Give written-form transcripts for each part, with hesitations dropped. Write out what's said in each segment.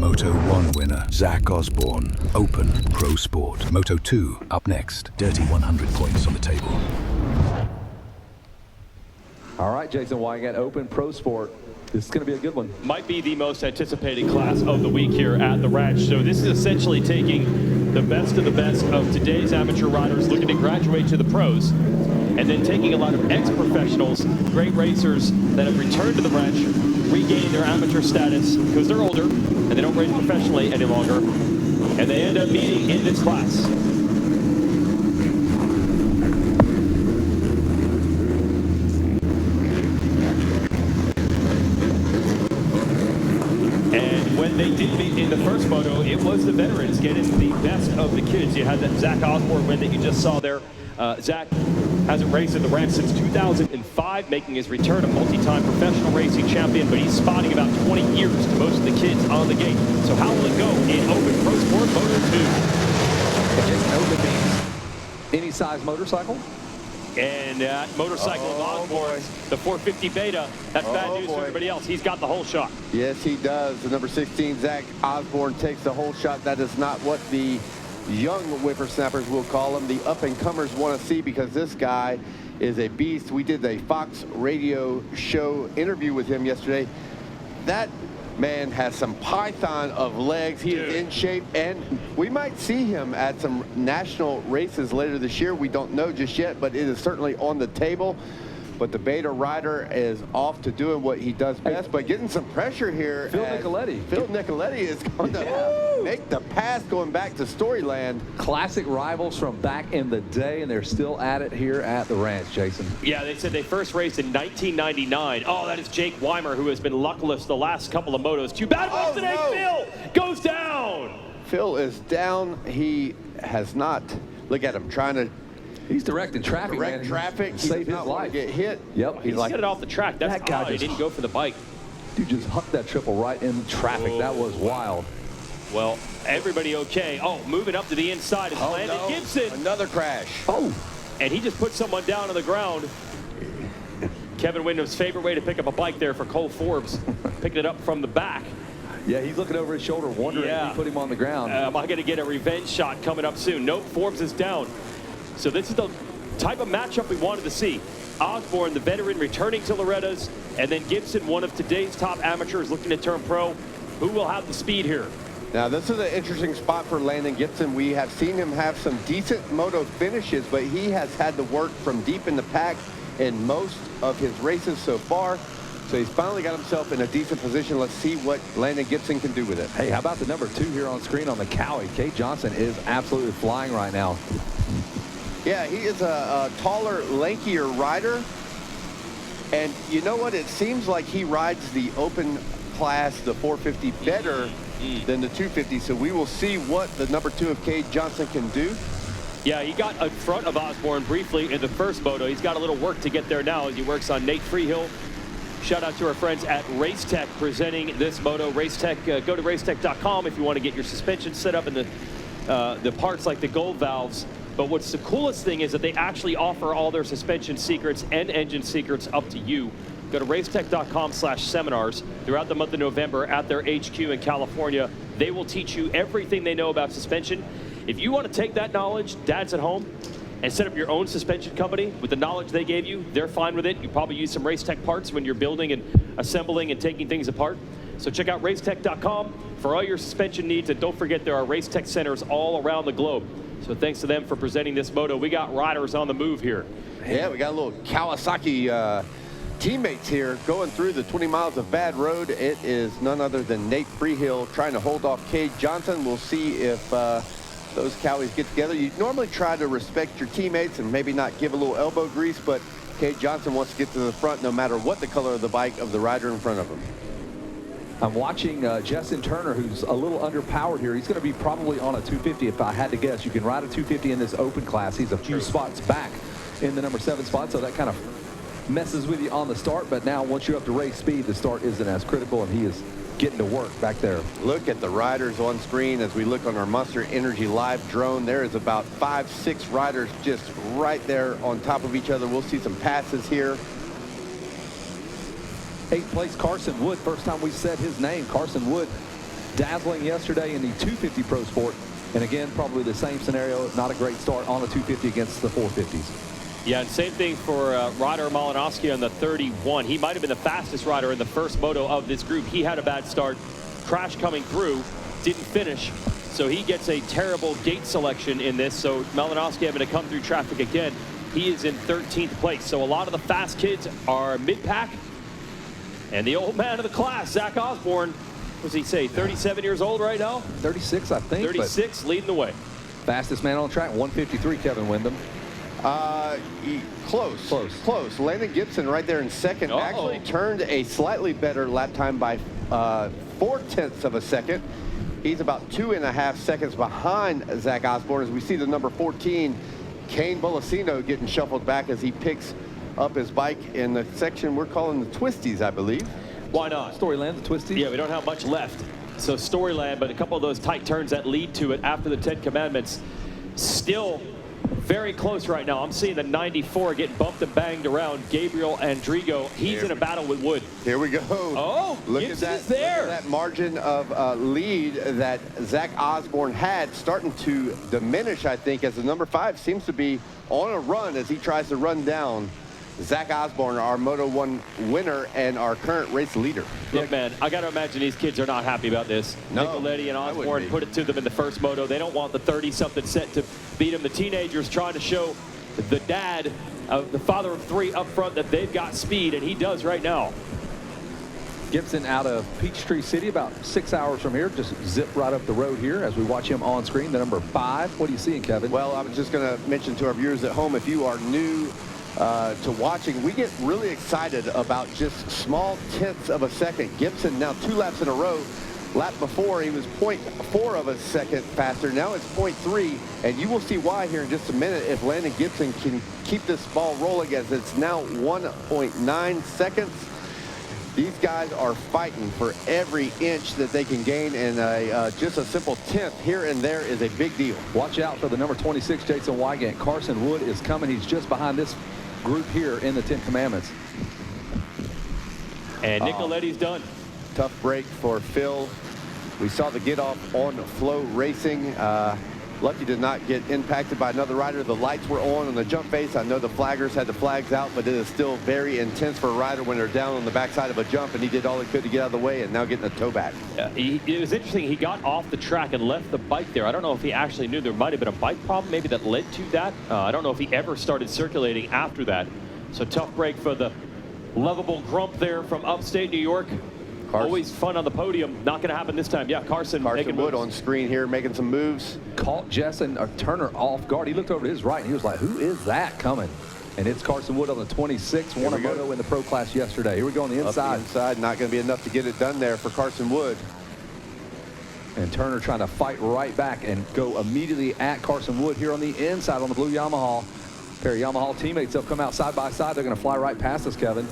Moto 1 winner, Zach Osborne, Open Pro Sport. Moto 2 up next. Dirty 100 points on the table. All right, Jason Wygant, Open Pro Sport. This is going to be a good one. Might be the most anticipated class of the week here at the ranch. So this is essentially taking the best of today's amateur riders looking to graduate to the pros, and then taking a lot of ex-professionals, great racers that have returned to the ranch, regaining their amateur status because they're older and they don't race professionally any longer, and they end up meeting in this class. They did meet in the first moto. It was the veterans getting the best of the kids. You had that Zach Osborne win that you just saw there. Zach hasn't raced at the ranch since 2005, making his return a multi-time professional racing champion, but he's spotting about 20 years to most of the kids on the gate. So how will it go in Open Pro Sport Moto 2? Jason, Open means any size motorcycle? And that motorcycle of Osborne, the 450 Beta, that's bad news for everybody else. He's got the whole shot. Yes, he does. The number 16, Zach Osborne, takes the whole shot. That is not what the young whippersnappers will call him. The up-and-comers want to see, because this guy is a beast. We did a Fox radio show interview with him yesterday. That man has some python of legs. He is in shape, and we might see him at some national races later this year. We don't know just yet, but it is certainly on the table. But the Beta rider is off to doing what he does best, but getting some pressure here. Phil Nicoletti. Phil Nicoletti is going to make the pass going back to Storyland. Classic rivals from back in the day, and they're still at it here at the ranch, Jason. Yeah, they said they first raced in 1999. Oh, that is Jake Weimer, who has been luckless the last couple of motos. Too bad for today. Phil goes down. Phil is down. He has not. Look at him trying to. He's directing traffic, man. Traffic. He Save does his not want life. to get hit. Yep. He's like, get it off the track. That's that guy odd. He didn't go for the bike. Dude just hucked that triple right in traffic. That was wild. Well, everybody okay. Oh, moving up to the inside is Landon Gibson. Another crash. Oh. And he just put someone down on the ground. Kevin Wyndham's favorite way to pick up a bike there for Cole Forbes, picking it up from the back. Yeah, he's looking over his shoulder, wondering if he put him on the ground. Am I going to get a revenge shot coming up soon? Nope, Forbes is down. So this is the type of matchup we wanted to see. Osborne, the veteran, returning to Loretta's, and then Gibson, one of today's top amateurs looking to turn pro. Who will have the speed here? Now, this is an interesting spot for Landon Gibson. We have seen him have some decent moto finishes, but he has had to work from deep in the pack in most of his races so far. So he's finally got himself in a decent position. Let's see what Landon Gibson can do with it. Hey, how about the number 2 here on screen on the Cowie? Kate Johnson is absolutely flying right now. Yeah, he is a taller, lankier rider. And you know what? It seems like he rides the open class, the 450, better than the 250. So we will see what the number 2 of Cade Johnson can do. Yeah, he got in front of Osborne briefly in the first moto. He's got a little work to get there now as he works on Nate Freehill. Shout out to our friends at Racetech presenting this moto. Racetech, go to racetech.com if you want to get your suspension set up and the parts like the gold valves. But what's the coolest thing is that they actually offer all their suspension secrets and engine secrets up to you. Go to racetech.com/seminars throughout the month of November at their HQ in California. They will teach you everything they know about suspension. If you want to take that knowledge, dads at home, and set up your own suspension company with the knowledge they gave you, they're fine with it. You probably use some Racetech parts when you're building and assembling and taking things apart. So check out racetech.com for all your suspension needs. And don't forget, there are Racetech centers all around the globe. So thanks to them for presenting this moto. We got riders on the move here. Yeah, we got a little Kawasaki teammates here going through the 20 miles of bad road. It is none other than Nate Freehill trying to hold off Cade Johnson. We'll see if those Cowies get together. You normally try to respect your teammates and maybe not give a little elbow grease, but Cade Johnson wants to get to the front no matter what the color of the bike of the rider in front of him. I'm watching Justin Turner, who's a little underpowered here. He's going to be probably on a 250 if I had to guess. You can ride a 250 in this open class. He's a few spots back in the number 7 spot, so that kind of messes with you on the start. But now once you're up to race speed, the start isn't as critical, and he is getting to work back there. Look at the riders on screen as we look on our Monster Energy Live drone. There is about 5-6 riders just right there on top of each other. We'll see some passes here. 8th place Carson Wood, first time we said his name. Carson Wood dazzling yesterday in the 250 Pro Sport. And again, probably the same scenario. Not a great start on the 250 against the 450s. Yeah, and same thing for Ryder Malinowski on the 31. He might have been the fastest rider in the first moto of this group. He had a bad start, crash coming through, didn't finish. So he gets a terrible gate selection in this. So Malinowski having to come through traffic again. He is in 13th place. So a lot of the fast kids are mid-pack. And the old man of the class, Zach Osborne, what does he say, 37 years old right now? 36, I think. 36, leading the way. Fastest man on the track, 153, Kevin Wyndham. Close. Landon Gibson right there in second. Actually turned a slightly better lap time by 0.4 of a second. He's about 2.5 seconds behind Zach Osborne as we see the number 14, Kane Bolasino, getting shuffled back as he picks up his bike in the section we're calling the Twisties, I believe. Why not? Storyland, the Twisties. Yeah, we don't have much left. So Storyland, but a couple of those tight turns that lead to it after the 10 Commandments. Still very close right now. I'm seeing the 94 getting bumped and banged around. Gabriel Andrigo, he's in a battle with Wood. Here we go. Oh, look Gibson at that, is there. look at that margin of lead that Zach Osborne had starting to diminish, I think, as the number 5 seems to be on a run as he tries to run down Zach Osborne, our Moto 1 winner and our current race leader. Look, man, I got to imagine these kids are not happy about this. No, Nicoletti and Osborne put it to them in the first moto. They don't want the 30-something set to beat them. The teenagers trying to show the dad, the father of 3 up front, that they've got speed, and he does right now. Gibson out of Peachtree City, about 6 hours from here. Just zip right up the road here as we watch him on screen. The number 5. What are you seeing, Kevin? Well, I was just going to mention to our viewers at home, if you are new to watching, we get really excited about just small tenths of a second. Gibson now 2 laps in a row. Lap before he was 0.4 of a second faster. Now it's 0.3, and you will see why here in just a minute if Landon Gibson can keep this ball rolling, as it's now 1.9 seconds. These guys are fighting for every inch that they can gain, and just a simple tenth here and there is a big deal. Watch out for the number 26, Jason Wygant. Carson Wood is coming. He's just behind this group here in the 10 Commandments. And Nicoletti's done. Tough break for Phil. We saw the get off on Flow Racing. Lucky to not get impacted by another rider. The lights were on the jump face. I know the flaggers had the flags out, but it is still very intense for a rider when they're down on the backside of a jump, and he did all he could to get out of the way and now getting a toe back. It was interesting. He got off the track and left the bike there. I don't know if he actually knew there might have been a bike problem maybe that led to that. I don't know if he ever started circulating after that. So tough break for the lovable grump there from upstate New York. Always fun on the podium. Not going to happen this time. Yeah, Carson Wood moves on screen here making some moves. Caught Turner off guard. He looked over to his right and he was like, who is that coming? And it's Carson Wood on the 26, won a moto in the pro class yesterday. Here we go on the inside. Up the inside, not going to be enough to get it done there for Carson Wood. And Turner trying to fight right back and go immediately at Carson Wood here on the inside on the blue Yamaha. A pair of Yamaha teammates, they'll come out side by side. They're going to fly right past us, Kevin.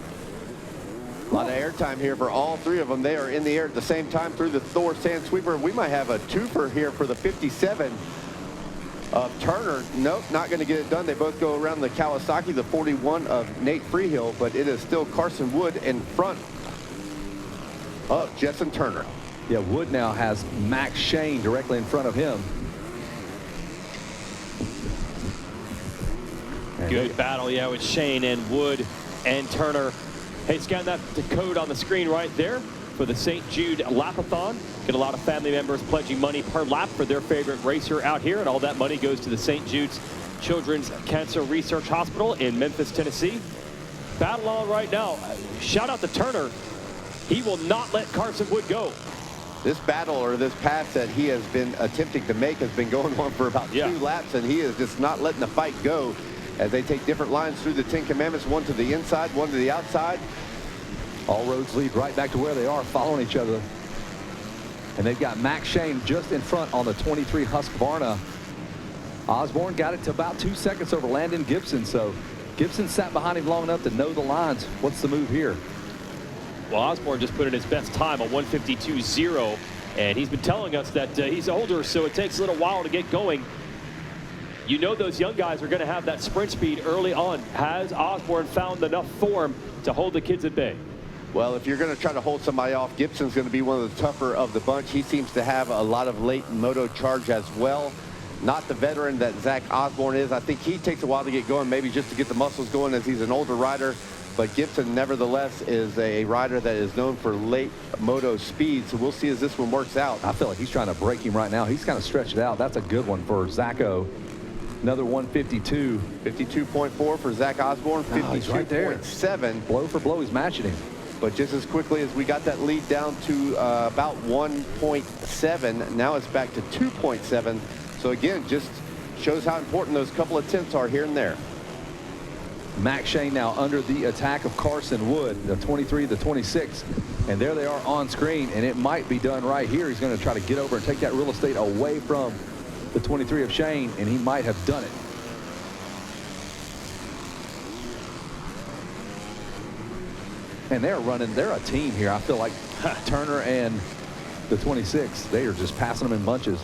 A lot of airtime here for all 3 of them. They are in the air at the same time through the Thor Sand Sweeper. We might have a twofer here for the 57 of Turner. Nope, not going to get it done. They both go around the Kawasaki, the 41 of Nate Freehill, but it is still Carson Wood in front of Jetson Turner. Yeah, Wood now has Max Shane directly in front of him. Good battle, yeah, with Shane and Wood and Turner. Hey, scan that code on the screen right there for the St. Jude Lapathon. Get a lot of family members pledging money per lap for their favorite racer out here, and all that money goes to the St. Jude's Children's Cancer Research Hospital in Memphis, Tennessee. Battle on right now. Shout out to Turner. He will not let Carson Wood go. This battle, or this pass that he has been attempting to make, has been going on for about 2 laps, and he is just not letting the fight go as they take different lines through the 10 Commandments, one to the inside, one to the outside. All roads lead right back to where they are, following each other. And they've got Max Shane just in front on the 23 Husqvarna. Osborne got it to about 2 seconds over Landon Gibson, so Gibson sat behind him long enough to know the lines. What's the move here? Well, Osborne just put in his best time, a 152.0, and he's been telling us that he's older, so it takes a little while to get going. You know those young guys are going to have that sprint speed early on. Has Osborne found enough form to hold the kids at bay? Well, if you're going to try to hold somebody off, Gibson's going to be one of the tougher of the bunch. He seems to have a lot of late moto charge as well. Not the veteran that Zach Osborne is. I think he takes a while to get going, maybe just to get the muscles going as he's an older rider. But Gibson, nevertheless, is a rider that is known for late moto speed. So we'll see as this one works out. I feel like he's trying to break him right now. He's kind of stretched it out. That's a good one for Zacho. Another 152. 52.4 for Zach Osborne. 52.7. Blow for blow, he's matching him. But just as quickly as we got that lead down to about 1.7, now it's back to 2.7. So again, just shows how important those couple of tenths are here and there. Max Shane now under the attack of Carson Wood, the 23, the 26. And there they are on screen, and it might be done right here. He's going to try to get over and take that real estate away from the 23 of Shane, and he might have done it. And they're a team here. I feel like Turner and the 26, they are just passing them in bunches.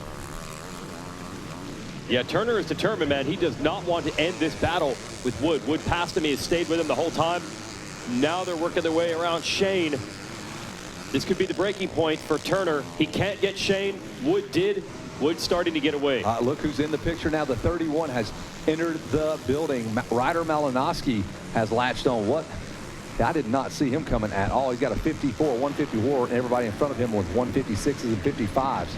Yeah, Turner is determined, man. He does not want to end this battle with Wood. Wood passed him. He has stayed with him the whole time. Now they're working their way around Shane. This could be the breaking point for Turner. He can't get Shane. Wood did. Wood starting to get away. Look who's in the picture now. The 31 has entered the building. Ryder Malinowski has latched on. What? I did not see him coming at all. He's got a 54, 154, and everybody in front of him with 156s and 55s.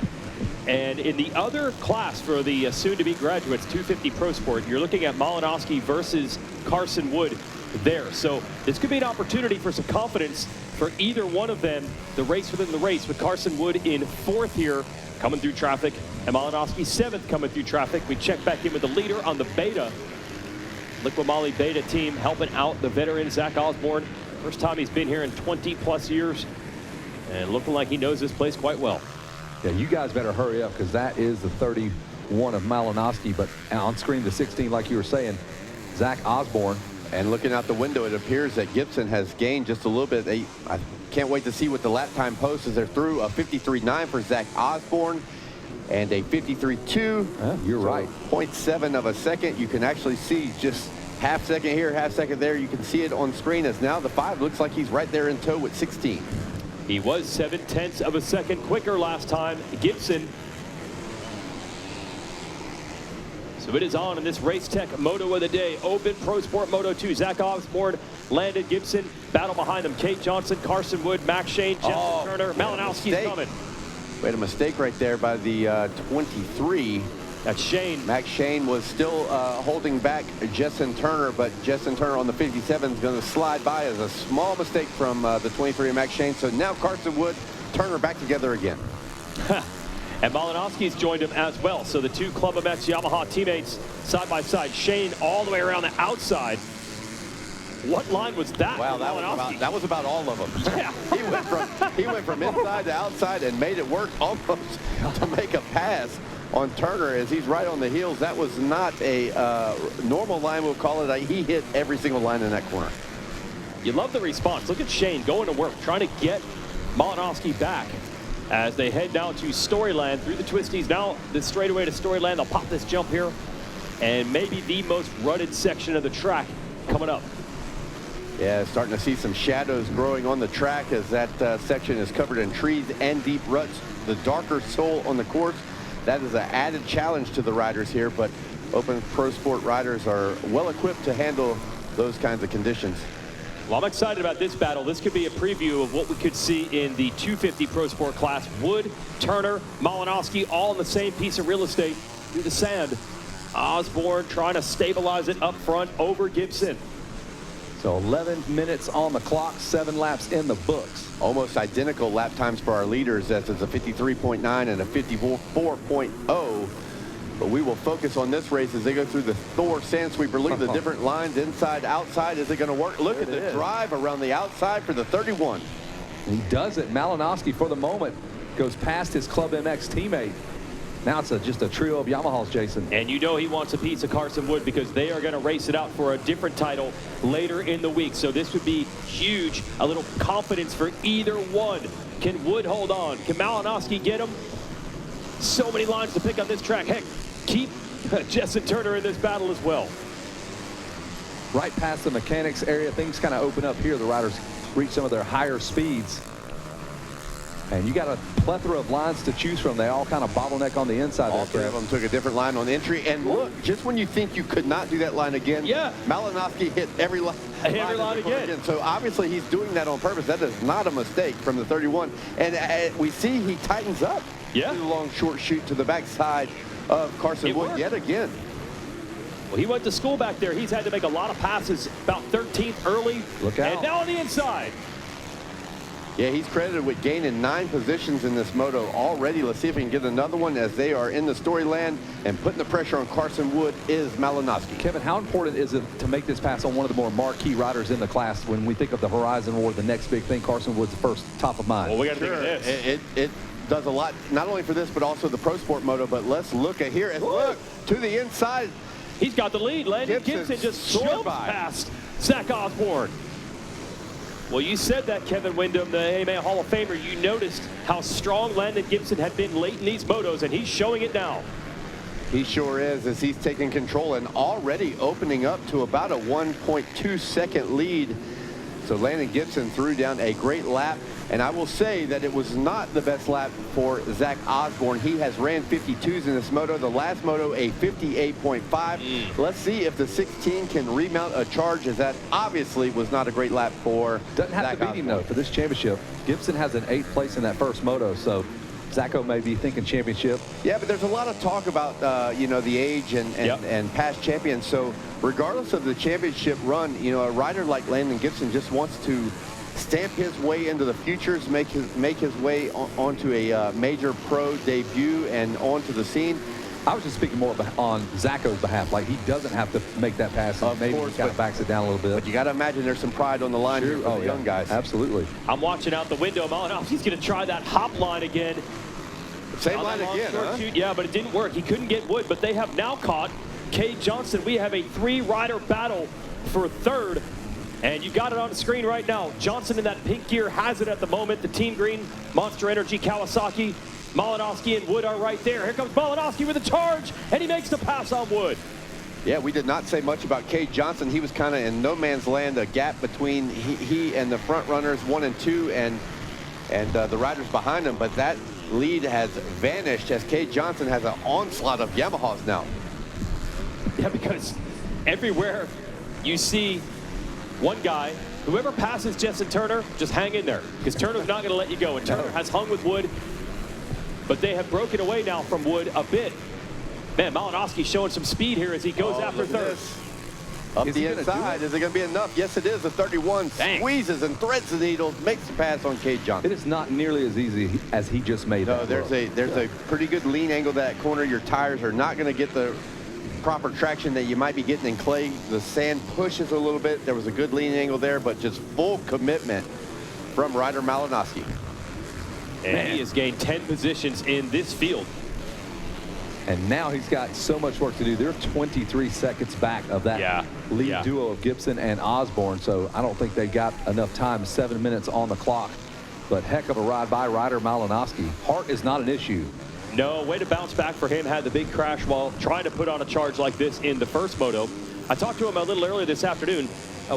And in the other class for the soon-to-be graduates, 250 Pro Sport, you're looking at Malinowski versus Carson Wood there. So this could be an opportunity for some confidence for either one of them. The race within the race with Carson Wood in 4th here, coming through traffic, and Malinowski 7th coming through traffic. We check back in with the leader on the Beta. Liqui Moly Beta team helping out the veteran Zach Osborne. First time he's been here in 20+ years, and looking like he knows this place quite well. Yeah, you guys better hurry up, because that is the 31 of Malinowski. But on screen, the 16, like you were saying, Zach Osborne. And looking out the window, it appears that Gibson has gained just a little bit. I can't wait to see what the lap time posts as they're through. A 53.9 for Zach Osborne and a 53.2. You're so right. 0.7 of a second. You can actually see just half second here, half second there. You can see it on screen as now the 5 looks like he's right there in tow with 16. He was 0.7 of a second quicker last time, Gibson. So it is on in this Race Tech Moto of the Day. Open Pro Sport Moto 2. Zach Osborne, Landon Gibson. Battle behind them. Kate Johnson, Carson Wood, Max Shane, Justin Turner. Malinowski's coming. We had a mistake right there by the 23. That's Shane. Max Shane was still holding back Justin Turner, but Justin Turner on the 57 is going to slide by as a small mistake from the 23 of Max Shane. So now Carson Wood, Turner back together again. And Malinowski's joined him as well. So the two Club MX Yamaha teammates side by side. Shane all the way around the outside. What line was that? Wow, that was about all of them. Yeah. he went from inside to outside and made it work almost to make a pass on Turner as he's right on the heels. That was not a normal line, we'll call it. He hit every single line in that corner. You love the response. Look at Shane going to work, trying to get Malinowski back as they head down to Storyland through the twisties. Now the straightaway to Storyland. They'll pop this jump here, and maybe the most rutted section of the track coming up. Yeah, starting to see some shadows growing on the track as that section is covered in trees and deep ruts. The darker soil on the course, that is an added challenge to the riders here, but Open Pro Sport riders are well equipped to handle those kinds of conditions. Well, I'm excited about this battle. This could be a preview of what we could see in the 250 Pro Sport class. Wood, Turner, Malinowski, all in the same piece of real estate through the sand. Osborne trying to stabilize it up front over Gibson. So 11 minutes on the clock, 7 laps in the books. Almost identical lap times for our leaders. That's a 53.9 and a 54.0. But we will focus on this race as they go through the Thor Sand Sweeper. Look at the different lines, inside, outside. Is it going to work? Look at the drive around the outside for the 31. He does it. Malinowski, for the moment, goes past his Club MX teammate. Now it's just a trio of Yamahas, Jason. And you know he wants a piece of Carson Wood because they are going to race it out for a different title later in the week. So this would be huge. A little confidence for either one. Can Wood hold on? Can Malinowski get him? So many lines to pick on this track. Heck, keep Justin Turner in this battle as well. Right past the mechanics area, things kind of open up here. The riders reach some of their higher speeds. And you got a plethora of lines to choose from. They all kind of bottleneck on the inside. All three of them took a different line on entry. And look, just when you think you could not do that line again, Malinowski hit every line. Every line again. So obviously he's doing that on purpose. That is not a mistake from the 31. And we see he tightens up. Yeah. The long short shoot to the backside of Carson Wood yet again. Well, he went to school back there. He's had to make a lot of passes, about 13th early. Look out. And now on the inside. Yeah, he's credited with gaining 9 positions in this moto already. Let's see if we can get another one as they are in the storyland, and putting the pressure on Carson Wood is Malinowski. Kevin, how important is it to make this pass on one of the more marquee riders in the class when we think of the Horizon War, the next big thing? Carson Wood's the first top of mind. Well, we got to think of this. It does a lot, not only for this, but also the Pro Sport moto. But let's look at here. And look to the inside. He's got the lead. Landon Gibson just jumped past Zach Osborne. Well, you said that, Kevin Windham, the AMA Hall of Famer. You noticed how strong Landon Gibson had been late in these motos, and he's showing it now. He sure is, as he's taking control and already opening up to about a 1.2 second lead. So Landon Gibson threw down a great lap. And I will say that it was not the best lap for Zach Osborne. He has ran 52s in this moto. The last moto, a 58.5. Let's see if the 16 can remount a charge, as that obviously was not a great lap for Doesn't have Zach to beat him, though, for this championship. Gibson has an 8th place in that first moto, so Zacho may be thinking championship. Yeah, but there's a lot of talk about, you know, the age and past champions. So regardless of the championship run, you know, a rider like Landon Gibson just wants to stamp his way into the futures, make his way onto a major pro debut and onto the scene. I was just speaking more on Zacho's behalf. Like, he doesn't have to make that pass. Maybe he kind of backs it down a little bit. But you got to imagine there's some pride on the line here for the young guys. Absolutely. I'm watching out the window. Malinowski's going to try that hop line again. Same line again, huh? Yeah, but it didn't work. He couldn't get Wood, but they have now caught Cade Johnson. We have a 3-rider battle for 3rd. And you got it on the screen right now. Johnson in that pink gear has it at the moment. The Team Green, Monster Energy, Kawasaki, Malinowski and Wood are right there. Here comes Malinowski with a charge, and he makes the pass on Wood. Yeah, we did not say much about Cade Johnson. He was kind of in no man's land, a gap between he and the front runners 1 and 2 and the riders behind him. But that lead has vanished as Cade Johnson has an onslaught of Yamahas now. Yeah, because everywhere you see one guy, whoever passes Justin Turner, just hang in there, because Turner's not going to let you go. And Turner has hung with Wood, but they have broken away now from Wood a bit. Man, Malinowski showing some speed here as he goes after 3rd. Up the inside, is it going to be enough? Yes, it is. The 31 squeezes and threads the needles, makes the pass on Cade Johnson. It is not nearly as easy as he just made. No, there's a pretty good lean angle to that corner. Your tires are not going to get the proper traction that you might be getting in clay. The sand pushes a little bit. There was a good lean angle there, but just full commitment from rider Malinowski. And he has gained 10 positions in this field. And now he's got so much work to do. They're 23 seconds back of that lead duo of Gibson and Osborne, so I don't think they got enough time. 7 minutes on the clock. But heck of a ride by rider Malinowski. Heart is not an issue. No, way to bounce back for him. Had the big crash while trying to put on a charge like this in the first moto. I talked to him a little earlier this afternoon.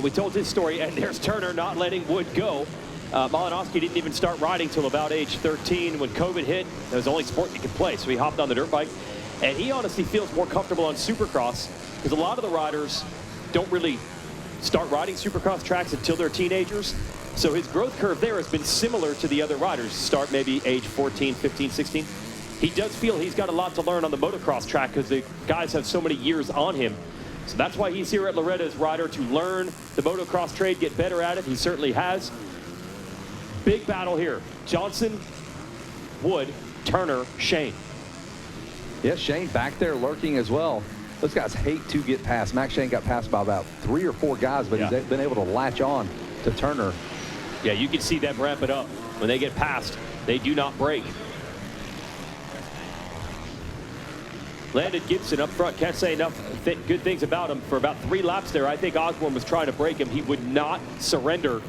We told his story, and there's Turner not letting Wood go. Malinowski didn't even start riding till about age 13 when COVID hit. It was the only sport you could play, so he hopped on the dirt bike. And he honestly feels more comfortable on Supercross because a lot of the riders don't really start riding Supercross tracks until they're teenagers. So his growth curve there has been similar to the other riders. Start maybe age 14, 15, 16. He does feel he's got a lot to learn on the motocross track because the guys have so many years on him. So that's why he's here at Loretta as rider, to learn the motocross trade, get better at it. He certainly has. Big battle here. Johnson, Wood, Turner, Shane. Yes, Shane back there lurking as well. Those guys hate to get past. Max Shane got passed by about 3 or 4 guys, but he's been able to latch on to Turner. Yeah, you can see them ramp it up. When they get past, they do not break. Landon Gibson up front, can't say enough good things about him. For about 3 laps there, I think Osborne was trying to break him. He would not surrender.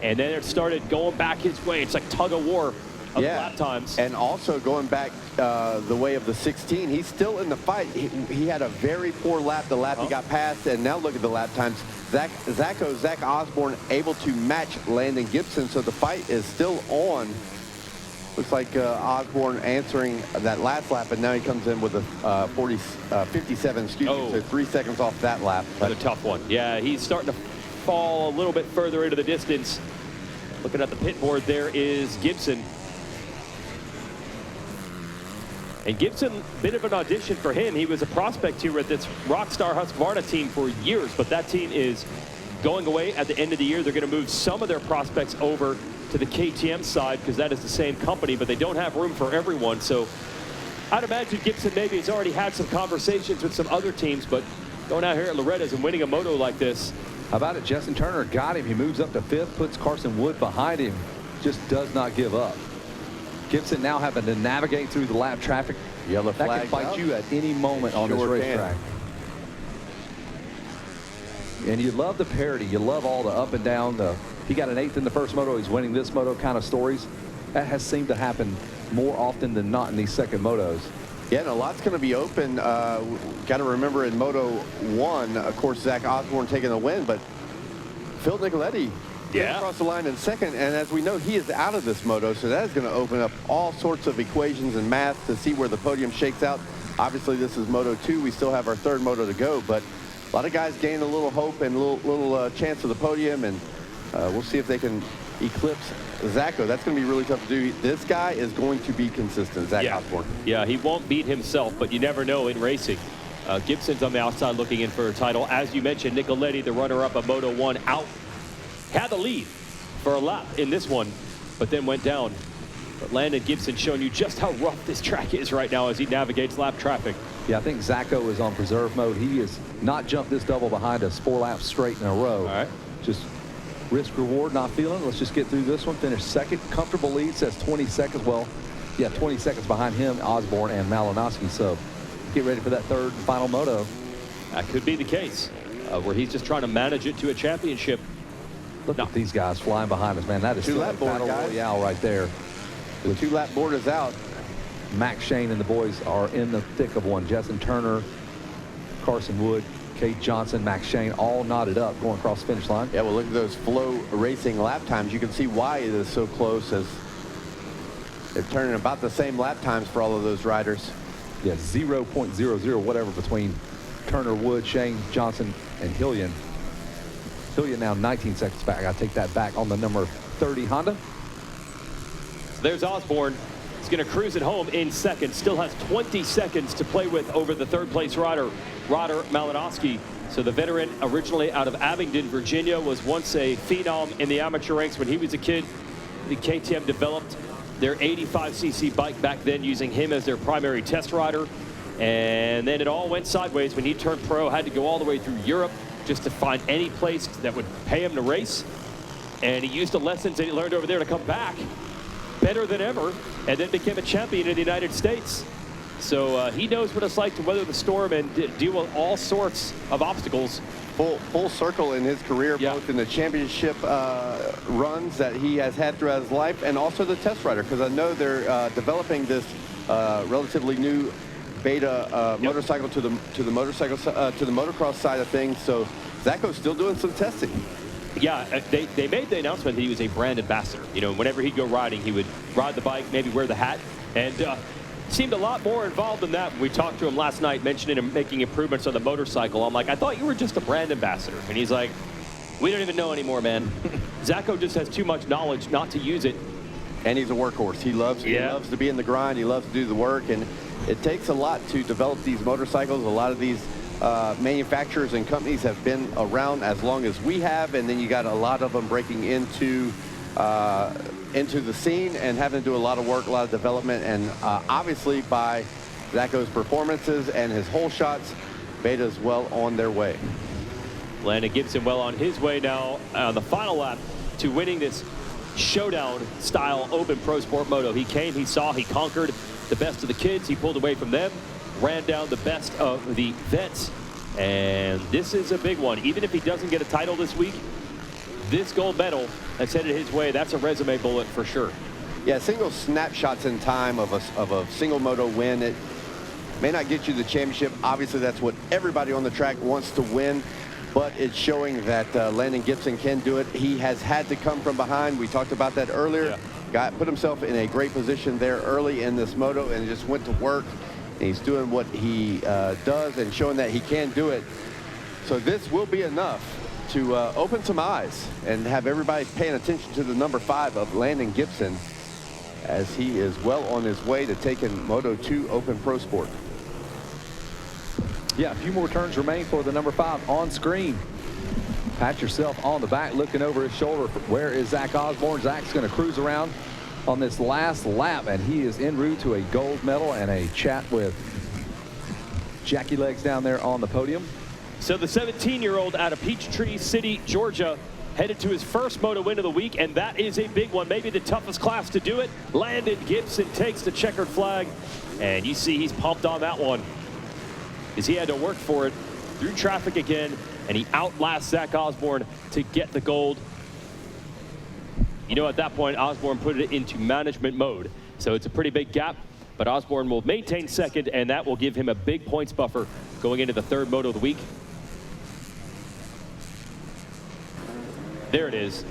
And then it started going back his way. It's like tug of war of lap times. And also going back the way of the 16, he's still in the fight. He had a very poor lap, the lap he got past, and now look at the lap times. Zach Osborne able to match Landon Gibson, so the fight is still on. Looks like Osborne answering that last lap, and now he comes in with a 57, excuse me, so 3 seconds off that lap. Another tough one. Yeah, he's starting to fall a little bit further into the distance. Looking at the pit board, there is Gibson. And Gibson, bit of an audition for him. He was a prospect here with this Rockstar Husqvarna team for years, but that team is going away at the end of the year. They're going to move some of their prospects over to the KTM side because that is the same company, but they don't have room for everyone. So I'd imagine Gibson maybe has already had some conversations with some other teams, but going out here at Loretta's and winning a moto like this. How about it? Justin Turner got him. He moves up to 5th, puts Carson Wood behind him, just does not give up. Gibson now having to navigate through the lap traffic. Yellow flag that can bite out. you at any moment on this racetrack. And you love the parity. You love all the up and down. He got an 8th in the first moto. He's winning this moto kind of stories. That has seemed to happen more often than not in these second motos. Yeah, and a lot's going to be open. Got to remember in Moto 1, of course, Zach Osborne taking the win, but Phil Nicoletti across the line in second, and as we know, he is out of this moto, so that is going to open up all sorts of equations and math to see where the podium shakes out. Obviously, this is Moto 2. We still have our 3rd moto to go, but a lot of guys gain a little hope and a little chance of the podium, and we'll see if they can eclipse Zacho. That's going to be really tough to do. This guy is going to be consistent, Zach Osborne. Yeah, he won't beat himself, but you never know in racing. Gibson's on the outside looking in for a title. As you mentioned, Nicoletti, the runner-up of Moto 1, out. Had the lead for a lap in this one, but then went down. But Landon Gibson showing you just how rough this track is right now as he navigates lap traffic. Yeah, I think Zacho is on preserve mode. He has not jumped this double behind us 4 laps straight in a row. All right. Just risk reward, not feeling. Let's just get through this one. Finish second. Comfortable lead, says 20 seconds. Well, yeah, 20 seconds behind him, Osborne and Malinowski. So get ready for that 3rd and final moto. That could be the case, where he's just trying to manage it to a championship. Look at these guys flying behind us, man. That is still a battle royale right there. The 2-lap board is out. Max Shane and the boys are in the thick of one. Justin Turner, Carson Wood, Kate Johnson, Max Shane, all knotted up going across the finish line. Yeah, well, look at those Flow Racing lap times. You can see why it is so close, as they're turning about the same lap times for all of those riders. Yeah, 0.00 whatever between Turner, Wood, Shane, Johnson, and Hillian. Hillian now 19 seconds back. I got to take that back on the number 30 Honda. So there's Osborne. He's going to cruise it home in second. Still has 20 seconds to play with over the 3rd place rider, Roder Malinowski. So the veteran, originally out of Abingdon, Virginia, was once a phenom in the amateur ranks when he was a kid. The KTM developed their 85cc bike back then using him as their primary test rider. And then it all went sideways when he turned pro, had to go all the way through Europe just to find any place that would pay him to race. And he used the lessons that he learned over there to come back better than ever, and then became a champion in the United States. So he knows what it's like to weather the storm and deal with all sorts of obstacles. Full circle in his career, both in the championship runs that he has had throughout his life, and also the test rider, because I know they're developing this relatively new beta motorcycle to the motocross side of things. So Zacho's still doing some testing. Yeah, they made the announcement that he was a brand ambassador. You know, whenever he'd go riding, he would ride the bike, maybe wear the hat, and seemed a lot more involved than that. We talked to him last night, mentioning him making improvements on the motorcycle. I'm like, I thought you were just a brand ambassador. And he's like, we don't even know anymore, man. Zacho just has too much knowledge not to use it. And he's a workhorse. He loves to be in the grind. He loves to do the work. And it takes a lot to develop these motorcycles. A lot of these manufacturers and companies have been around as long as we have. And then you got a lot of them breaking into the scene and having to do a lot of work, a lot of development. And obviously by Zacho's performances and his hole shots, Beta's well on their way. Landon Gibson well on his way now on the final lap to winning this showdown style open pro sport moto. He came, he saw, he conquered the best of the kids. He pulled away from them, ran down the best of the vets. And this is a big one. Even if he doesn't get a title this week, this gold medal that's headed his way, that's a resume bullet for sure. Yeah, single snapshots in time of a single moto win. It may not get you the championship. Obviously, that's what everybody on the track wants to win. But it's showing that Landon Gibson can do it. He has had to come from behind. We talked about that earlier. Put himself in a great position there early in this moto and just went to work. And he's doing what he does and showing that he can do it. So this will be enough to open some eyes and have everybody paying attention to the number 5 of Landon Gibson, as he is well on his way to taking Moto 2 Open Pro Sport. Yeah, a few more turns remain for the number 5 on screen. Pat yourself on the back, looking over his shoulder. Where is Zach Osborne? Zach's going to cruise around on this last lap, and he is en route to a gold medal and a chat with Jackie Legs down there on the podium. So the 17-year-old out of Peachtree City, Georgia, headed to his first moto win of the week, and that is a big one, maybe the toughest class to do it. Landon Gibson takes the checkered flag, and you see he's pumped on that one, as he had to work for it through traffic again, and he outlasts Zach Osborne to get the gold. You know, at that point, Osborne put it into management mode, so it's a pretty big gap, but Osborne will maintain second, and that will give him a big points buffer going into the third moto of the week. There it is.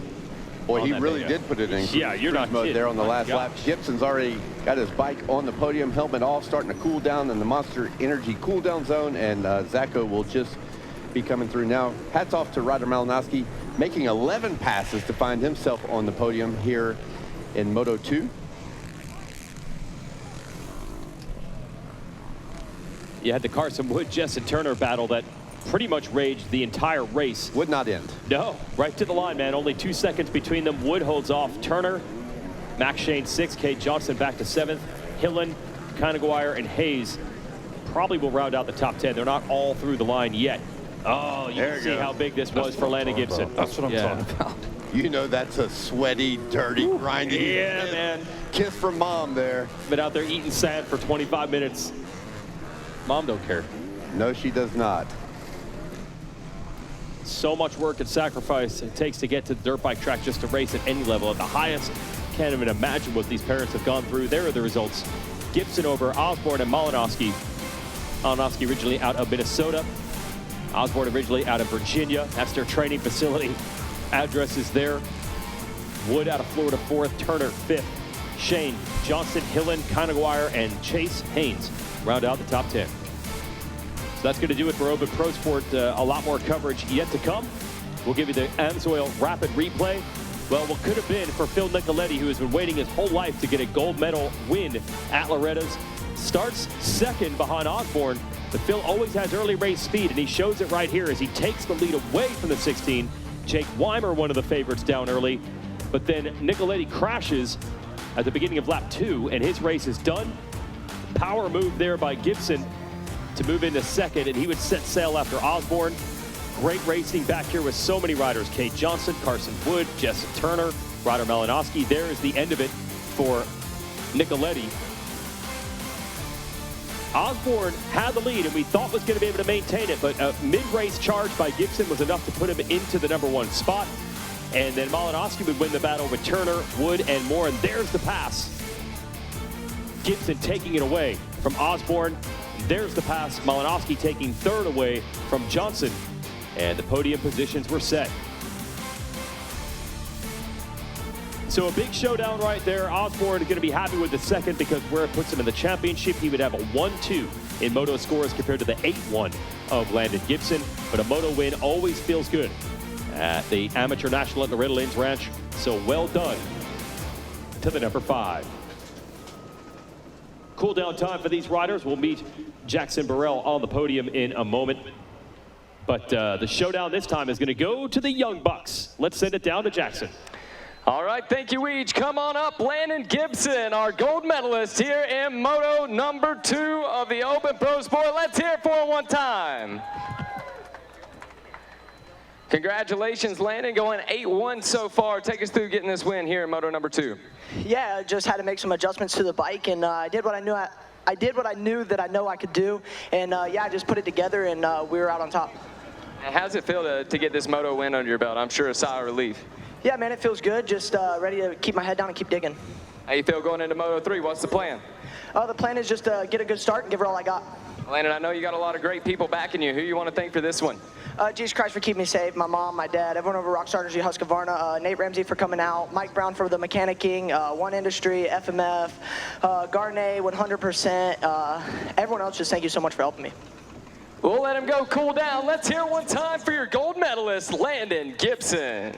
Boy, he really did put it in cruise mode there on the last lap. Gibson's already got his bike on the podium, helmet off, starting to cool down in the Monster Energy cool down zone, and Zacho will just be coming through now. Hats off to Ryder Malinowski, making 11 passes to find himself on the podium here in Moto 2. You had the Carson Wood, Justin Turner battle that pretty much raged the entire race. Would not end. No, right to the line, man. Only 2 seconds between them. Wood holds off Turner. Max Shane 6th. Kate Johnson back to 7th. Hillen, Conaguire, and Hayes probably will round out the top 10. They're not all through the line yet. Oh, you can see how big this was for Landon Gibson. That's what I'm talking about. You know that's a sweaty, dirty, grinding man. Kiss from Mom there. Been out there eating sand for 25 minutes. Mom don't care. No, she does not. So much work and sacrifice it takes to get to the dirt bike track just to race at any level. At the highest, can't even imagine what these parents have gone through. There are the results. Gibson over Osborne and Malinowski. Malinowski originally out of Minnesota. Osborne originally out of Virginia. That's their training facility. Address is there. Wood out of Florida 4th. Turner 5th. Shane, Johnson, Hillen, Conaguire, and Chase Haynes round out the top 10. So that's going to do it for Open Pro Sport. A lot more coverage yet to come. We'll give you the AMSOIL rapid replay. Well, what could have been for Phil Nicoletti, who has been waiting his whole life to get a gold medal win at Loretta's. Starts second behind Osborne, but Phil always has early race speed, and he shows it right here as he takes the lead away from the 16. Jake Weimer, one of the favorites, down early, but then Nicoletti crashes at the beginning of lap 2, and his race is done. Power move there by Gibson to move into second, and he would set sail after Osborne. Great racing back here with so many riders. Kate Johnson, Carson Wood, Justin Turner, Ryder Malinowski. There is the end of it for Nicoletti. Osborne had the lead, and we thought was going to be able to maintain it, but a mid-race charge by Gibson was enough to put him into the number 1 spot. And then Malinowski would win the battle with Turner, Wood, and more, and there's the pass. Gibson taking it away from Osborne. There's the pass. Malinowski taking 3rd away from Johnson. And the podium positions were set. So a big showdown right there. Osborne is going to be happy with the 2nd because where it puts him in the championship, he would have a 1-2 in moto scores compared to the 8-1 of Landon Gibson. But a moto win always feels good at the Amateur National at Loretta Lynn's Ranch. So well done to the number 5. Cool down time for these riders. We'll meet Jackson Burrell on the podium in a moment. But the showdown this time is going to go to the Young Bucks. Let's send it down to Jackson. All right, thank you, Weege. Come on up, Landon Gibson, our gold medalist here in Moto number 2 of the Open Pro Sport. Let's hear it for him one time. Congratulations, Landon, going 8-1 so far. Take us through getting this win here in Moto number 2. Yeah, I just had to make some adjustments to the bike, and I did what I knew that I know I could do, and yeah, I just put it together, and we were out on top. How does it feel to get this moto win under your belt? I'm sure a sigh of relief. Yeah, man, it feels good. Just ready to keep my head down and keep digging. How you feel going into Moto 3? What's the plan? The plan is just to get a good start and give it all I got. Landon, I know you got a lot of great people backing you. Who you want to thank for this one? Jesus Christ for keeping me safe, my mom, my dad, everyone over Rockstar Energy, Husqvarna, Nate Ramsey for coming out, Mike Brown for the mechanicking, One Industry, FMF, Garnet, 100%. Everyone else, just thank you so much for helping me. We'll let him go cool down. Let's hear one time for your gold medalist, Landon Gibson.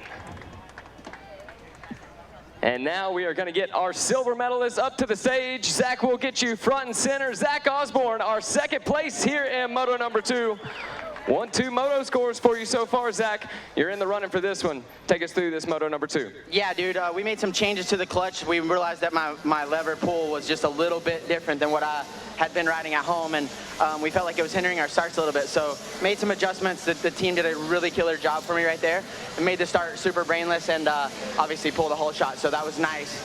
And now we are going to get our silver medalist up to the stage. Zach will get you front and center. Zach Osborne, our second place here in Moto number 2. 1-2 Moto scores for you so far, Zach. You're in the running for this one. Take us through this Moto number 2. Yeah, dude, we made some changes to the clutch. We realized that my lever pull was just a little bit different than what I had been riding at home, and we felt like it was hindering our starts a little bit. So made some adjustments. The team did a really killer job for me right there. It made the start super brainless and obviously pulled a whole shot, so that was nice.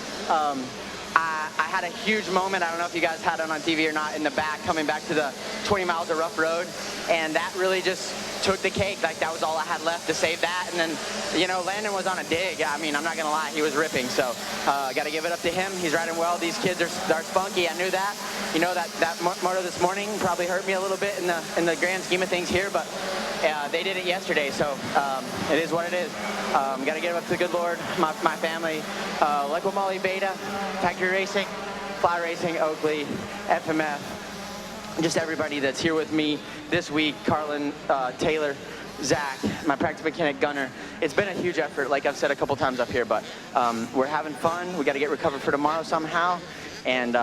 I had a huge moment, I don't know if you guys had it on TV or not, in the back, coming back to the 20 miles of rough road, and that really just took the cake. Like, that was all I had left to save that. And then, you know, Landon was on a dig. I mean, I'm not gonna lie, he was ripping, so gotta give it up to him. He's riding well. These kids are spunky, I knew that. You know, that moto this morning probably hurt me a little bit in the grand scheme of things here, but they did it yesterday, so it is what it is. Gotta give it up to the good Lord, my family, like Molly Beta, Factory Racing, Fly Racing, Oakley, FMF, just everybody that's here with me this week, Carlin, Taylor, Zach, my practice mechanic Gunner. It's been a huge effort, like I've said a couple times up here, but we're having fun. We got to get recovered for tomorrow somehow and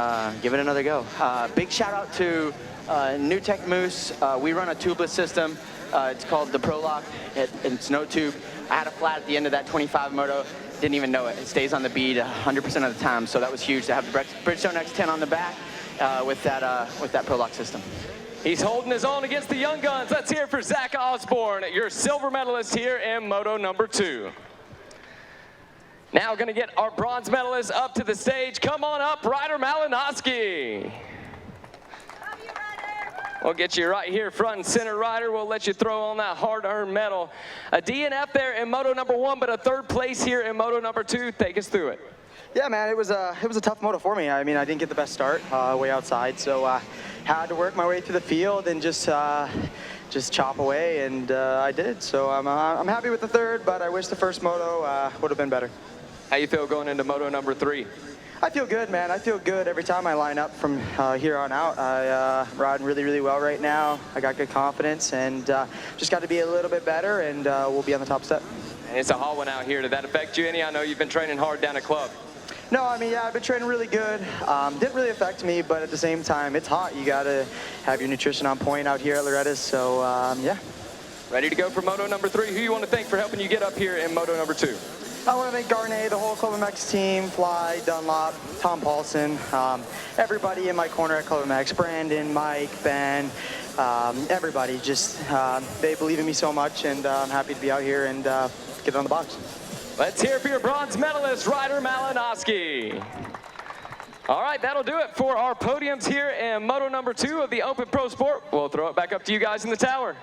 give it another go. Big shout out to New Tech Moose. We run a tubeless system. It's called the Prolock. It's no tube. I had a flat at the end of that 25 moto. Didn't even know it. It stays on the bead 100% of the time, so that was huge to have the Bridgestone X10 on the back with that Prolock system. He's holding his own against the young guns. Let's hear it for Zach Osborne, your silver medalist here in Moto number 2. Now going to get our bronze medalist up to the stage. Come on up, Ryder Malinowski. We'll get you right here, front and center, Ryder. We'll let you throw on that hard-earned medal. A DNF there in Moto number 1, but a 3rd place here in Moto number 2. Take us through it. Yeah, man, it was a tough moto for me. I mean, I didn't get the best start way outside, so had to work my way through the field and just chop away, and I did. So I'm happy with the 3rd, but I wish the first moto would have been better. How you feel going into Moto number 3? I feel good, man. I feel good every time I line up from here on out. I'm riding really, really well right now. I got good confidence, and just got to be a little bit better, and we'll be on the top step. And it's a hot one out here. Did that affect you any? I know you've been training hard down at club. No, I mean, yeah, I've been training really good. Didn't really affect me, but at the same time, it's hot. You got to have your nutrition on point out here at Loretta, so yeah. Ready to go for Moto number 3. Who you want to thank for helping you get up here in Moto number 2? I want to thank Garnet, the whole Club MX team, Fly, Dunlop, Tom Paulson, everybody in my corner at Club MX, Brandon, Mike, Ben, everybody. Just, they believe in me so much, and I'm happy to be out here and get it on the box. Let's hear for your bronze medalist, Ryder Malinowski. All right, that'll do it for our podiums here in Moto number 2 of the Open Pro Sport. We'll throw it back up to you guys in the tower.